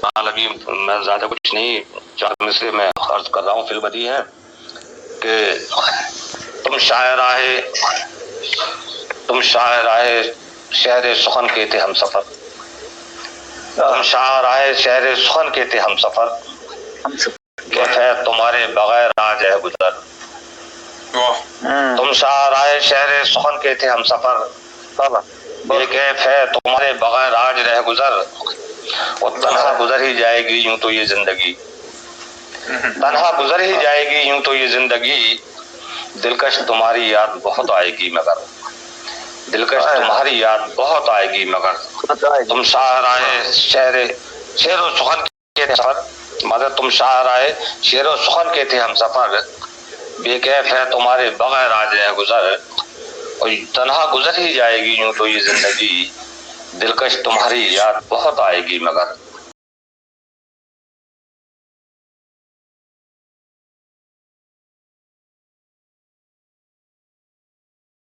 لگی میں زیادہ کچھ نہیں، چار مصرے میں عرض کر رہا ہوں فی البدیہہ ہے کہ تم شاعر آئے شہر سخن کے تھے ہم سفر، تم شاعر آئے شہر سخن کے تھے ہم سفر، کیف ہے تمہارے بغیر آج ہے گزر، تم شاعر آئے شہر سخن کے تھے ہم سفر، یہ کیف ہے تمہارے بغیر آج رہ گزر، اور تنہا گزر ہی جائے گی یوں تو یہ زندگی، تنہا گزر ہی جائے گی یوں تو یہ زندگی، دلکش تمہاری یاد بہت آئے گی مگر، دلکش تمہاری یاد بہت آئے گی مگر، تم شاعر آئے شعر و سخن کے تھے سفر، مگر تم شاعر آئے شعر و سخن کے تھے ہم سفر، بے کیف ہے تمہارے بغیر آج رہ گزر، اور تنہا گزر ہی جائے گی یوں تو یہ زندگی، دلکش تمہاری یاد بہت آئے گی مگر۔